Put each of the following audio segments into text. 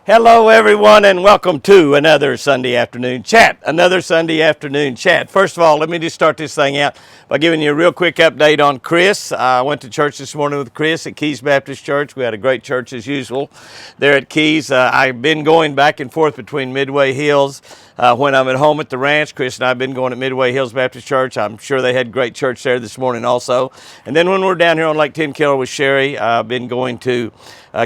Hello, everyone, and welcome to another Sunday afternoon chat. First of all, let me just start this thing out by giving you a real quick update on Chris. I went to church this morning with Chris at Keys Baptist Church. We had a great church as usual there at Keys. I've been going back and forth between Midway Hills. When I'm at home at the ranch, Chris and I have been going to Midway Hills Baptist Church. I'm sure they had great church there this morning also. And then when we're down here on Lake Tenkiller with Sherry, I've been going to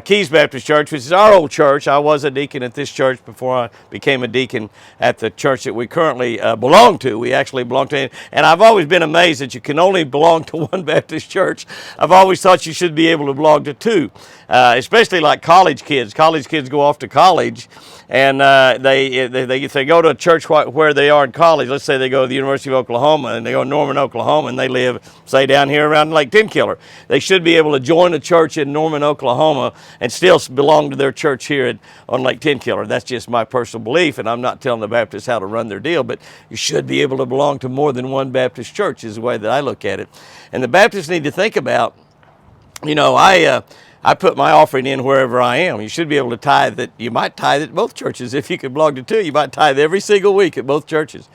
Keys Baptist Church, which is our old church. I was a deacon at this church before I became a deacon at the church that we currently belong to. We actually belong to it. And I've always been amazed that you can only belong to one Baptist church. I've always thought you should be able to belong to two, especially like college kids. College kids go off to college, and if they go to a church where they are in college, let's say they go to the University of Oklahoma and they go to Norman, Oklahoma, and they live, say, down here around Lake Tenkiller, they should be able to join a church in Norman, Oklahoma, and still belong to their church here on Lake Tenkiller. That's just my personal belief, and I'm not telling the Baptists how to run their deal, but you should be able to belong to more than one Baptist church is the way that I look at it. And the Baptists need to think about, I put my offering in wherever I am. You should be able to tithe that. You might tithe at both churches. If you could belong to two, you might tithe every single week at both churches.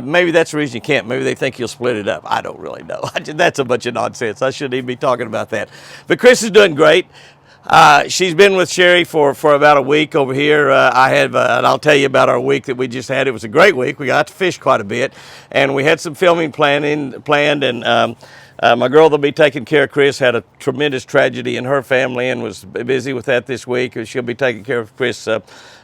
Maybe that's the reason you can't. Maybe they think you'll split it up. I don't really know. That's a bunch of nonsense. I shouldn't even be talking about that. But Chris is doing great. She's been with Sherry for about a week over here. And I'll tell you about our week that we just had. It was a great week. We got to fish quite a bit, and we had some filming planned, and my girl that'll be taking care of Chris had a tremendous tragedy in her family and was busy with that this week. She'll be taking care of Chris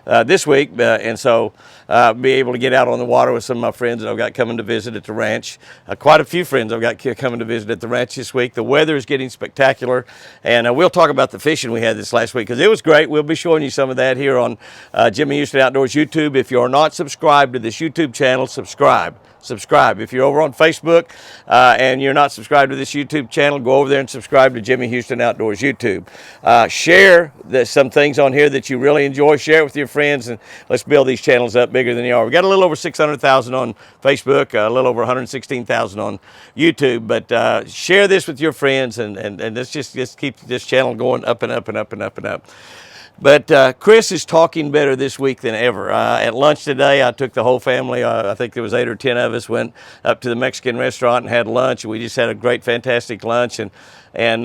this week, and so be able to get out on the water with some of my friends that I've got coming to visit at the ranch. Quite a few friends I've got coming to visit at the ranch this week. The weather is getting spectacular, and we'll talk about the fishing we had this last week because it was great. We'll be showing you some of that here on Jimmy Houston Outdoors YouTube. If you're not subscribed to this YouTube channel, subscribe. If you're over on Facebook and you're not subscribed to this YouTube channel, go over there and subscribe to Jimmy Houston Outdoors YouTube. Share some things on here that you really enjoy. Share it with your friends, and let's build these channels up bigger than they are. We got a little over 600,000 on Facebook, a little over 116,000 on YouTube. But share this with your friends, and let's just keep this channel going up and up and up and up and up. But Chris is talking better this week than ever. At lunch today, I took the whole family. I think there was 8 or 10 of us went up to the Mexican restaurant and had lunch. We just had a great, fantastic lunch. And when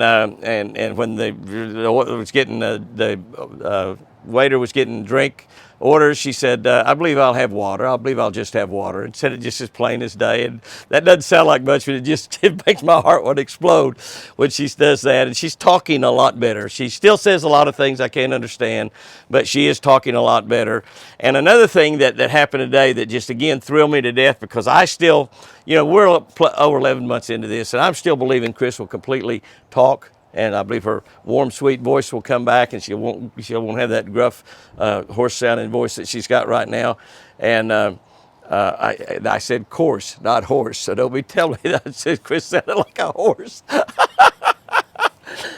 the waiter was getting drink orders, she said, "I believe I'll have water. I believe I'll just have water." And said it just as plain as day. And that doesn't sound like much, but it makes my heart want to explode when she does that. And she's talking a lot better. She still says a lot of things I can't understand, but she is talking a lot better. And another thing that happened today that just again thrilled me to death, because I still, we're over 11 months into this, and I'm still believing Chris will completely talk. And I believe her warm, sweet voice will come back, and she won't have that gruff, horse-sounding voice that she's got right now. And I said course, not horse, so don't be telling me that. I said Chris sounded like a horse.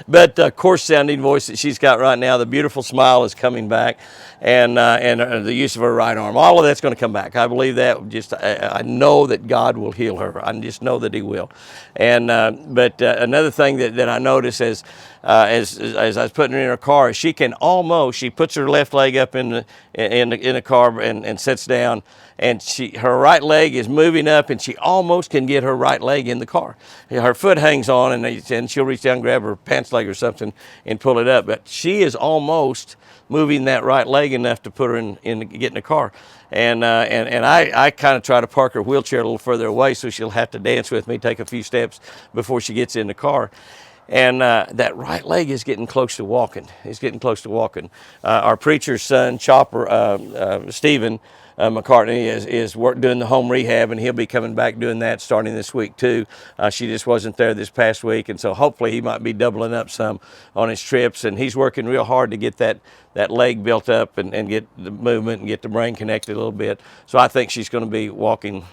But coarse-sounding voice that she's got right now, the beautiful smile is coming back, and the use of her right arm, all of that's going to come back. I believe that. I know that God will heal her. I just know that He will. And but another thing that I noticed as I was putting her in her car, she puts her left leg up in the car and sits down, and her right leg is moving up, and she almost can get her right leg in the car. Her foot hangs on, and she'll reach down and grab her pants leg or something and pull it up. But she is almost moving that right leg enough to put her get in the car. And I kind of try to park her wheelchair a little further away so she'll have to dance with me, take a few steps before she gets in the car. And that right leg is getting close to walking. It's getting close to walking. Our preacher's son, Chopper, Stephen McCartney, is doing the home rehab, and he'll be coming back doing that starting this week too. She just wasn't there this past week, and so hopefully he might be doubling up some on his trips. And he's working real hard to get that leg built up and get the movement and get the brain connected a little bit. So I think she's going to be walking.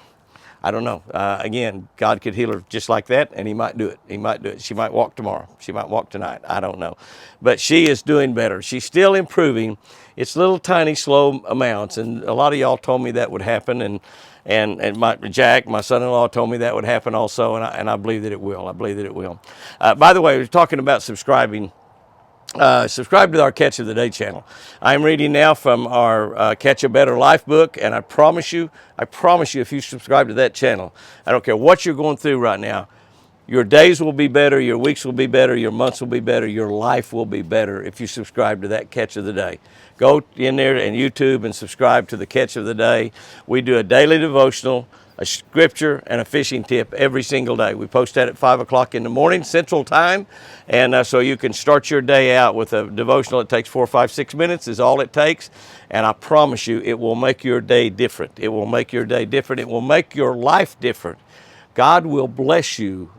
I don't know. Again, God could heal her just like that, and He might do it. He might do it. She might walk tomorrow. She might walk tonight. I don't know. But she is doing better. She's still improving. It's little tiny slow amounts, and a lot of y'all told me that would happen, and Jack, my son-in-law, told me that would happen also, and I believe that it will. I believe that it will. By the way, we're talking about subscribing. subscribe to our Catch of the Day channel. I'm reading now from our Catch a Better Life book, and I promise you, if you subscribe to that channel, I don't care what you're going through right now, your days will be better, your weeks will be better, your months will be better, your life will be better if you subscribe to that Catch of the Day. Go in there and YouTube and subscribe to the Catch of the Day. We do a daily devotional, a scripture, and a fishing tip every single day. We post that at 5 o'clock in the morning, Central Time, and so you can start your day out with a devotional. It takes 4, 5, 6 minutes is all it takes, and I promise you it will make your day different. It will make your day different. It will make your life different. God will bless you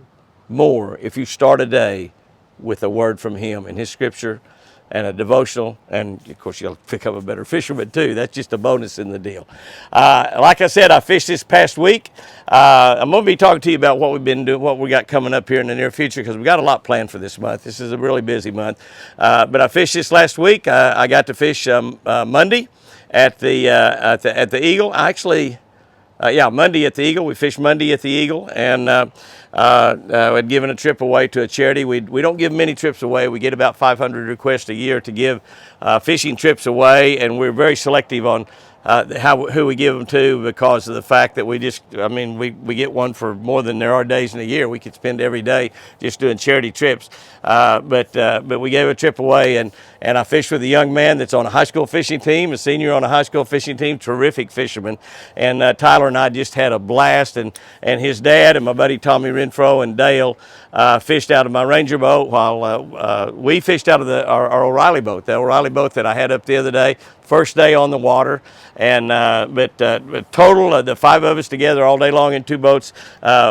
more if you start a day with a word from Him and His scripture and a devotional, and of course you'll become a better fisherman too. That's just a bonus in the deal. Like I said, I fished this past week. I'm going to be talking to you about what we've been doing, what we got coming up here in the near future, because we got a lot planned for this month. This is a really busy month. But I fished this last week. I got to fish Monday at the Eagle. Monday at the Eagle. We fished Monday at the Eagle, and had given a trip away to a charity. We don't give many trips away. We get about 500 requests a year to give fishing trips away, and we're very selective on who we give them to, because of the fact that we get one for more than there are days in a year. We could spend every day just doing charity trips, but we gave a trip away, and I fished with a young man that's on a high school fishing team, a senior on a high school fishing team, terrific fisherman, and Tyler and I just had a blast, and his dad and my buddy Tommy Renfro and Dale fished out of my Ranger boat, while we fished out of our O'Reilly boat, the O'Reilly boat that I had up the other day. First day on the water, and but total of the 5 of us together all day long in 2 boats,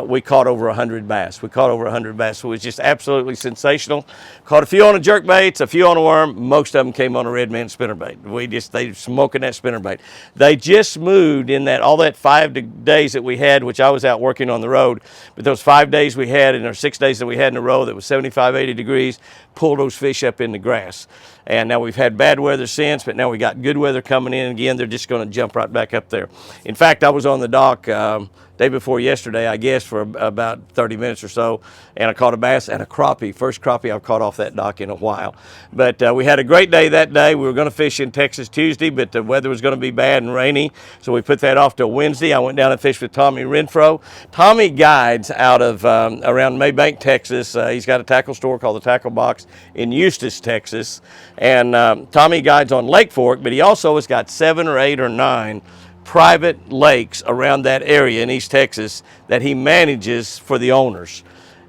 we caught over 100 bass. We caught over 100 bass, so it was just absolutely sensational. Caught a few on a jerkbaits, a few on a worm. Most of them came on a red man spinnerbait. They smoking that spinnerbait. They just moved in all that 5 days that we had, which I was out working on the road. But those 5 days we had, and our 6 days that we had in a row, that was 75, 80 degrees, pulled those fish up in the grass. And now we've had bad weather since, but now we got good weather coming in again. They're just going to jump right back up there. In fact, I was on the dock day before yesterday, I guess, for about 30 minutes or so, and I caught a bass and a crappie. First crappie I've caught off that dock in a while. But we had a great day that day. We were going to fish in Texas Tuesday, but the weather was going to be bad and rainy, so we put that off till Wednesday. I went down and fished with Tommy Renfro. Tommy guides out of around Maybank, Texas. He's got a tackle store called the Tackle Box in Eustis, Texas. And Tommy guides on Lake Fork, but he also has got 7 or 8 or 9 private lakes around that area in East Texas that he manages for the owners.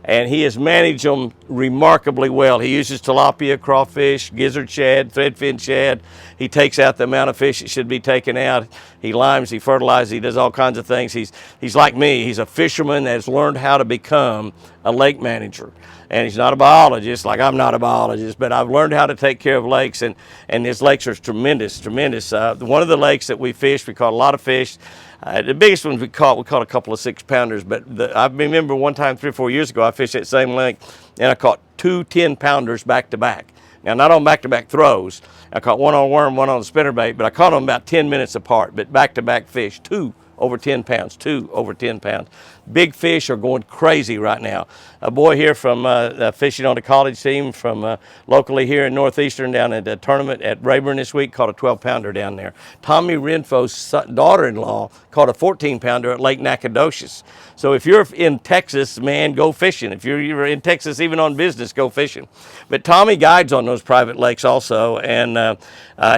And he has managed them remarkably well. He uses tilapia, crawfish, gizzard shad, threadfin shad. He takes out the amount of fish that should be taken out. He limes, he fertilizes, he does all kinds of things. He's like me. He's a fisherman that has learned how to become a lake manager. And he's not a biologist, like I'm not a biologist, but I've learned how to take care of lakes, and his lakes are tremendous. One of the lakes that we fished, we caught a lot of fish. The biggest ones we caught a couple of 6-pounders, but I remember one time 3 or 4 years ago, I fished that same lake, and I caught 2 10-pounders back to back. Now, not on back-to-back throws. I caught one on a worm, one on a spinnerbait, but I caught them about 10 minutes apart, but back-to-back fish, 2 over 10 pounds, 2 over 10 pounds. Big fish are going crazy right now. A boy here from fishing on the college team from locally here in Northeastern down at a tournament at Rayburn this week caught a 12-pounder down there. Tommy Renfro's daughter-in-law caught a 14-pounder at Lake Nacogdoches. So if you're in Texas, man, go fishing. If you're in Texas even on business, go fishing. But Tommy guides on those private lakes also, and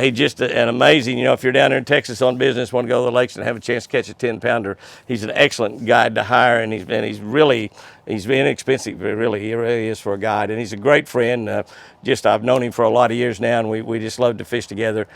he's just an amazing, if you're down there in Texas on business, want to go to the lakes and have a chance to catch a 10-pounder, he's an excellent guide to hire, and he's inexpensive, he really is for a guide, and he's a great friend. I've known him for a lot of years now, and we just love to fish together.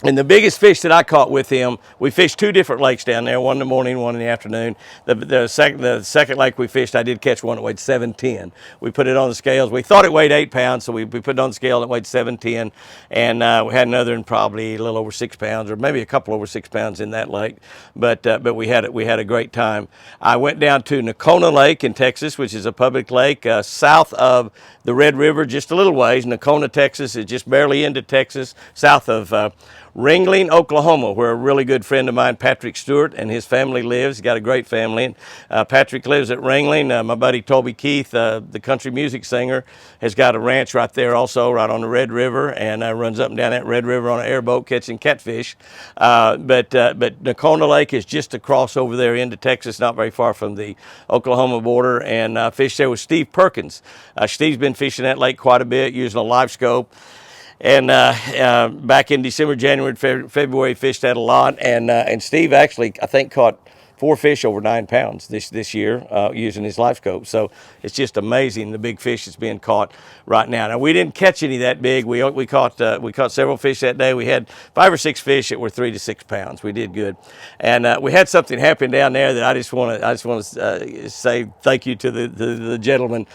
And the biggest fish that I caught with him, we fished 2 different lakes down there, one in the morning, one in the afternoon. The second lake we fished, I did catch one that weighed 710. We put it on the scales. We thought it weighed 8 pounds, so we put it on the scale and it weighed 710. And we had another in probably a little over 6 pounds, or maybe a couple over 6 pounds in that lake. But we had a great time. I went down to Nacona Lake in Texas, which is a public lake south of the Red River, just a little ways. Nacona, Texas is just barely into Texas, south of Ringling, Oklahoma, where a really good friend of mine, Patrick Stewart, and his family lives. He's got a great family. And Patrick lives at Ringling. My buddy Toby Keith, the country music singer, has got a ranch right there also, right on the Red River, and runs up and down that Red River on an airboat catching catfish. But Nacona Lake is just across over there into Texas, not very far from the Oklahoma border, and fished there with Steve Perkins. Steve's been fishing that lake quite a bit using a live scope. And back in December, January, February, fished that a lot. And Steve actually, I think, caught 4 fish over 9 pounds this year using his live scope. So it's just amazing the big fish that's being caught right now. Now we didn't catch any that big. We caught several fish that day. We had 5 or 6 fish that were 3 to 6 pounds. We did good, and we had something happen down there that I just want to say thank you to the gentleman.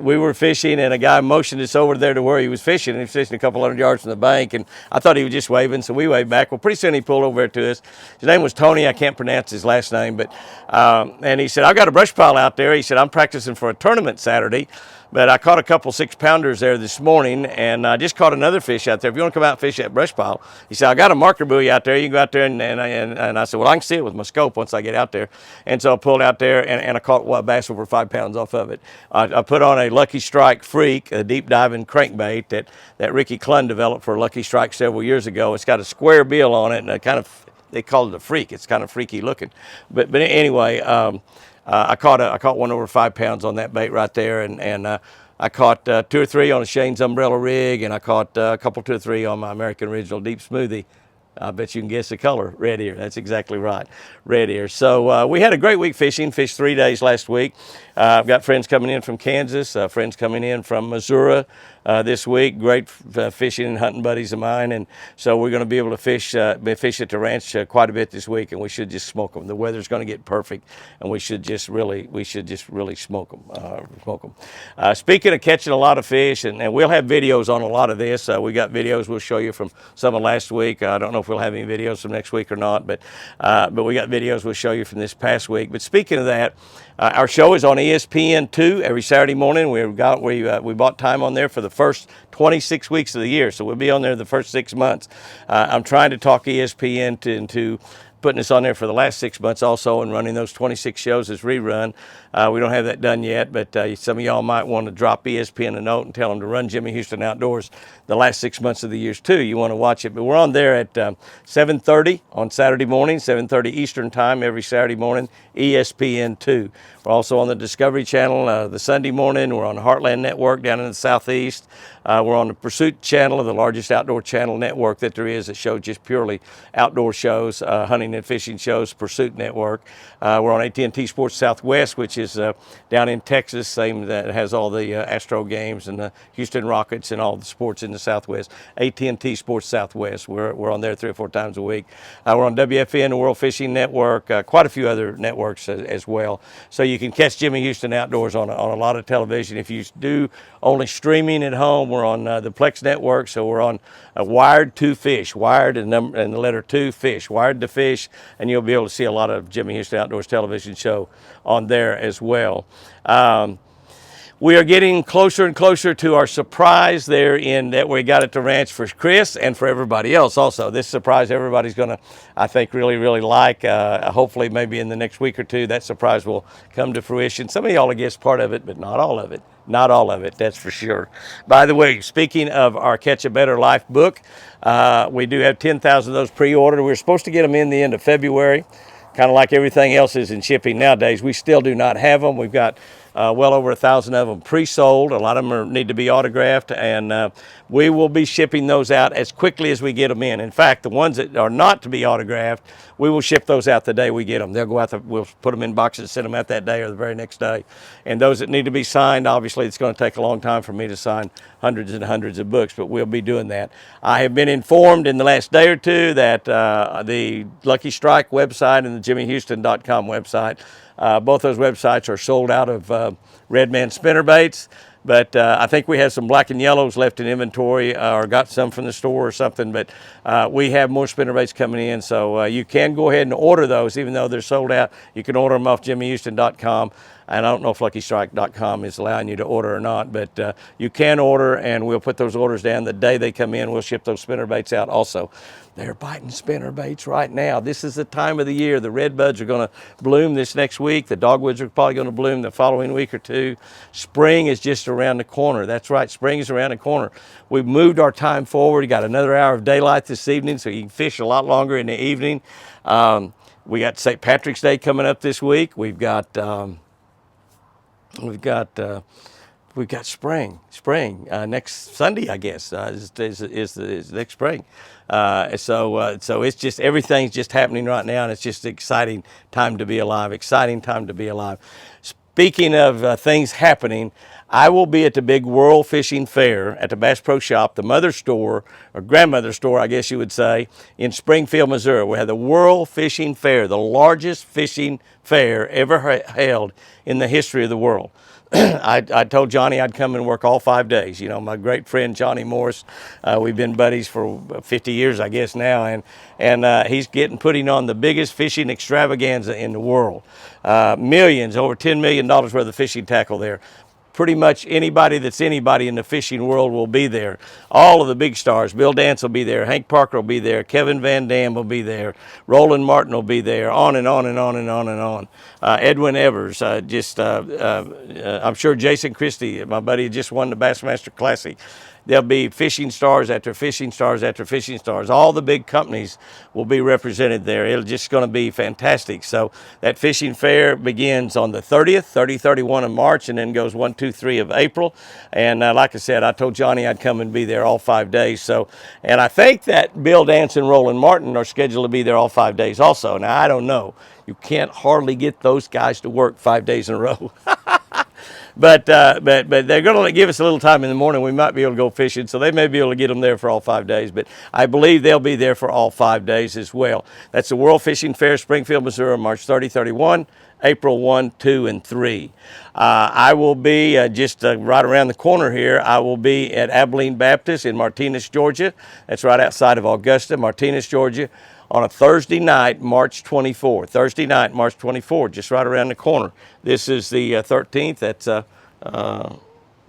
We were fishing, and a guy motioned us over there to where he was fishing. And he was fishing a couple hundred yards from the bank, and I thought he was just waving, so we waved back. Well, pretty soon he pulled over to us. His name was Tony. I can't pronounce his last name, but and he said, "I've got a brush pile out there." He said, "I'm practicing for a tournament Saturday, but I caught a couple 6-pounders there this morning, and I just caught another fish out there. If you want to come out and fish that brush pile," he said, "I got a marker buoy out there. You can go out there." And I said, "Well, I can see it with my scope once I get out there." And so I pulled out there, and I caught a bass over 5 pounds off of it. I put on a Lucky Strike Freak, a deep diving crankbait that Ricky Clunn developed for Lucky Strike several years ago. It's got a square bill on it, and a kind of, they call it a freak. It's kind of freaky looking. But anyway, I caught one over 5 pounds on that bait right there, and I caught 2 or 3 on a Shane's umbrella rig, and I caught a couple 2 or 3 on my American Original Deep Smoothie. I bet you can guess the color, red ear. That's exactly right, red ear. So we had a great week fishing, fished 3 days last week. I've got friends coming in from Kansas, friends coming in from Missouri this week, great fishing and hunting buddies of mine. And so we're going to be able to fish at the ranch quite a bit this week, and we should just smoke them. The weather's going to get perfect, and we should just really smoke them. Speaking of catching a lot of fish, and we'll have videos on a lot of this. We got videos we'll show you from some of last week. I don't know if we'll have any videos from next week or not, but we got videos we'll show you from this past week. But speaking of that, our show is on ESPN2 every Saturday morning. We bought time on there for the first 26 weeks of the year, so we'll be on there the first 6 months. I'm trying to talk ESPN into putting us on there for the last 6 months also, and running those 26 shows as rerun. We don't have that done yet, but some of y'all might want to drop ESPN a note and tell them to run Jimmy Houston Outdoors the last 6 months of the years too. You want to watch it, but we're on there at 7:30 on Saturday morning, 7:30 Eastern time every Saturday morning, ESPN2. We're also on the Discovery Channel the Sunday morning. We're on Heartland Network down in the Southeast. We're on the Pursuit Channel, the largest outdoor channel network that there is, that shows just purely outdoor shows, hunting and fishing shows, Pursuit Network. We're on AT&T Sports Southwest, which is down in Texas, same that has all the Astro games and the Houston Rockets and all the sports in the Southwest. AT&T Sports Southwest. We're on there 3 or 4 times a week. We're on WFN, the World Fishing Network, quite a few other networks as well. So you can catch Jimmy Houston Outdoors on a lot of television. If you do only streaming at home, we're on the Plex Network, so we're on Wired to Fish, Wired and the letter 2 Fish, Wired to Fish, and you'll be able to see a lot of Jimmy Houston Outdoors television show on there as well. We are getting closer and closer to our surprise there in that we got at the ranch for Chris and for everybody else also. This surprise everybody's going to, I think, really like. Hopefully maybe in the next week or two that surprise will come to fruition. Some of y'all will guess part of it, but not all of it. Not all of it, that's for sure. By the way, speaking of our Catch a Better Life book, we do have 10,000 of those pre-ordered. We were supposed to get them in the end of February. Kind of like everything else is in shipping nowadays. We still do not have them. We've got well over 1,000 of them pre-sold. A lot of them need to be autographed, and we will be shipping those out as quickly as we get them in. In fact, the ones that are not to be autographed, we will ship those out the day we get them. They'll go out, we'll put them in boxes and send them out that day or the very next day. And those that need to be signed, obviously it's going to take a long time for me to sign hundreds and hundreds of books, but we'll be doing that. I have been informed in the last day or two that the Lucky Strike website and the JimmyHouston.com website, both those websites are sold out of Redman Spinnerbaits, but I think we have some black and yellows left in inventory, or got some from the store or something, but we have more spinnerbaits coming in, so you can go ahead and order those. Even though they're sold out, you can order them off JimmyHouston.com. And I don't know if LuckyStrike.com is allowing you to order or not, but you can order, and we'll put those orders down. The day they come in, we'll ship those spinnerbaits out also. They're biting spinnerbaits right now. This is the time of the year. The red buds are going to bloom this next week. The dogwoods are probably going to bloom the following week or two. Spring is just around the corner. That's right, spring is around the corner. We've moved our time forward. You got another hour of daylight this evening, so you can fish a lot longer in the evening. We got St. Patrick's Day coming up this week. We've got spring next Sunday, I guess, is next spring. So it's just, everything's just happening right now, and it's just an exciting time to be alive. Exciting time to be alive. Speaking of things happening, I will be at the big World Fishing Fair at the Bass Pro Shop, the mother store, or grandmother store, I guess you would say, in Springfield, Missouri. We have the World Fishing Fair, the largest fishing fair ever held in the history of the world. I told Johnny I'd come and work all 5 days. You know, my great friend Johnny Morris, we've been buddies for 50 years, I guess now, and he's putting on the biggest fishing extravaganza in the world. Millions, over $10 million worth of fishing tackle there. Pretty much anybody that's anybody in the fishing world will be there. All of the big stars. Bill Dance will be there. Hank Parker will be there. Kevin Van Dam will be there. Roland Martin will be there. On and on and on and on and on. Edwin Evers. I'm sure Jason Christie, my buddy, just won the Bassmaster Classic. There'll be fishing stars after fishing stars after fishing stars. All the big companies will be represented there. It's just going to be fantastic. So that fishing fair begins on the 30th, 30, 31 of March, and then goes 1, 2, 3 of April. And like I said, I told Johnny I'd come and be there all 5 days. So, and I think that Bill Dance and Roland Martin are scheduled to be there all 5 days also. Now, I don't know. You can't hardly get those guys to work 5 days in a row. But they're going to give us a little time in the morning. We might be able to go fishing, so they may be able to get them there for all 5 days. But I believe they'll be there for all 5 days as well. That's the World Fishing Fair, Springfield, Missouri, March 30, 31, April 1, 2, and 3. I will be just right around the corner here. I will be at Abilene Baptist in Martinez, Georgia. That's right outside of Augusta, Martinez, Georgia, on a Thursday night, March 24. Thursday night, March 24, just right around the corner. This is the 13th.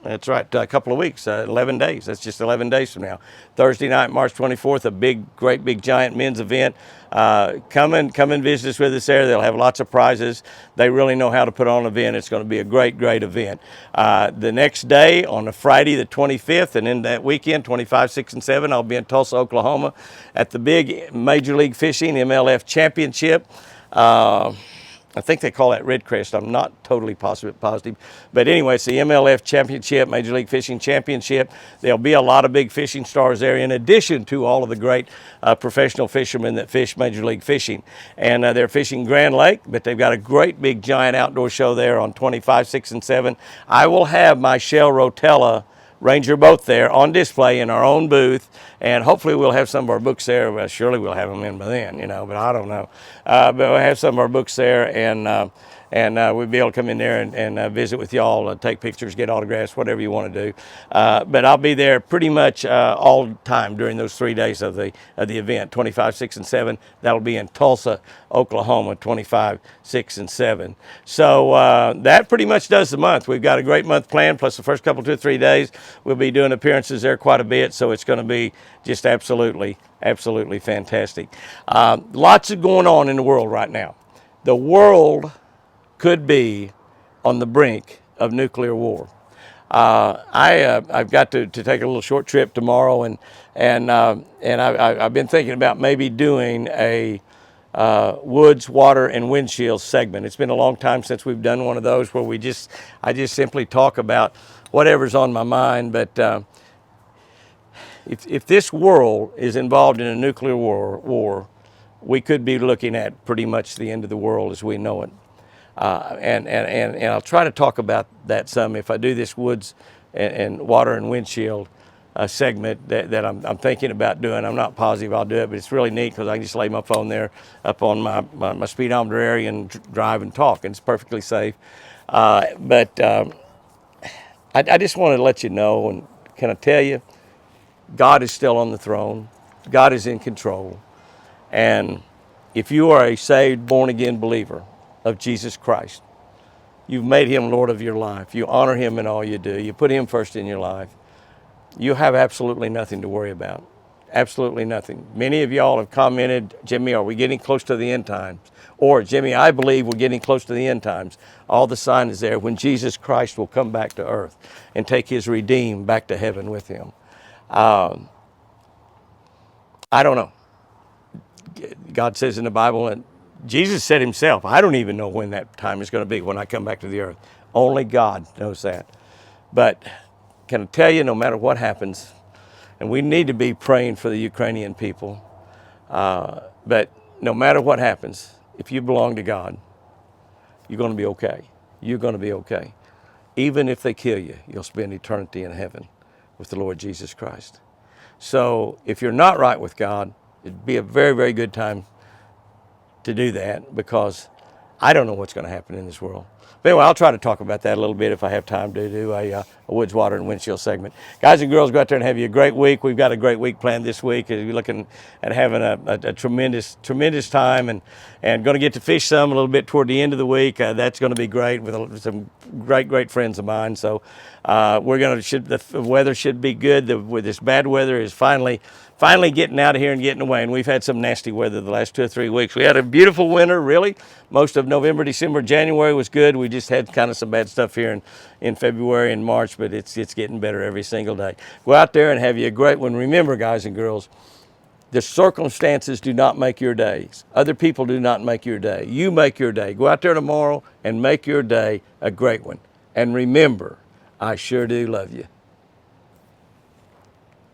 That's right, a couple of weeks, 11 days. That's just 11 days from now. Thursday night, March 24th, a great big giant men's event. Come and visit us with us there. They'll have lots of prizes. They really know how to put on an event. It's going to be a great, great event. The next day, on a Friday the 25th, and in that weekend, 25, 6, and 7, I'll be in Tulsa, Oklahoma at the big Major League Fishing MLF Championship. I think they call that Red Crest. I'm not totally positive. But anyway, it's the MLF Championship, Major League Fishing Championship. There'll be a lot of big fishing stars there, in addition to all of the great professional fishermen that fish Major League Fishing. And they're fishing Grand Lake, but they've got a great big giant outdoor show there on 25, 6, and 7. I will have my Shell Rotella Ranger boat there on display in our own booth, and hopefully we'll have some of our books there. Well, surely we'll have them in by then, you know, but I don't know. But we'll have some of our books there, and we'll be able to come in there and visit with y'all, take pictures, get autographs, whatever you want to do. But I'll be there pretty much all the time during those 3 days of the event, 25, 6, and 7. That'll be in Tulsa, Oklahoma, 25, 6, and 7. So that pretty much does the month. We've got a great month planned, plus the first couple, 2 or 3 days. We'll be doing appearances there quite a bit, so it's going to be just absolutely fantastic. Lots of going on in the world right now. The world could be on the brink of nuclear war. I've got to take a little short trip tomorrow, and I've been thinking about maybe doing a woods, water, and windshield segment. It's been a long time since we've done one of those where I just simply talk about whatever's on my mind. But if this world is involved in a nuclear war, we could be looking at pretty much the end of the world as we know it. And I'll try to talk about that some if I do this woods and water and windshield segment that I'm thinking about doing. I'm not positive I'll do it, but it's really neat because I can just lay my phone there up on my speedometer area and drive and talk, and it's perfectly safe. But I just wanted to let you know, and can I tell you, God is still on the throne. God is in control. And if you are a saved, born-again believer of Jesus Christ, You've made him Lord of your life. You honor him in all you do. You put him first in your life. You have absolutely nothing to worry about. Absolutely nothing. Many of y'all have commented, Jimmy, are we getting close to the end times? Or, Jimmy, I believe we're getting close to the end times. All the sign is there when Jesus Christ will come back to earth and take his redeemed back to heaven with him. I don't know. God says in the Bible, and Jesus said himself, I don't even know when that time is going to be when I come back to the earth. Only God knows that. But can I tell you, no matter what happens, and we need to be praying for the Ukrainian people, but no matter what happens, if you belong to God, you're going to be okay. You're going to be okay. Even if they kill you, you'll spend eternity in heaven with the Lord Jesus Christ. So if you're not right with God, it'd be a very, very good time to do that, because I don't know what's going to happen in this world. But anyway, I'll try to talk about that a little bit if I have time to do a woods, water, and windshield segment. Guys and girls, go out there and have you a great week. We've got a great week planned this week. We're looking at having a tremendous time, and going to get to fish some a little bit toward the end of the week. That's going to be great with some great friends of mine. So the weather should be good. With this bad weather is finally getting out of here and getting away. And we've had some nasty weather the last 2 or 3 weeks. We had a beautiful winter, really. Most of November, December, January was good. We just had kind of some bad stuff here in February and March, but it's getting better every single day. Go out there and have you a great one. Remember, guys and girls, the circumstances do not make your days. Other people do not make your day. You make your day. Go out there tomorrow and make your day a great one. And remember, I sure do love you.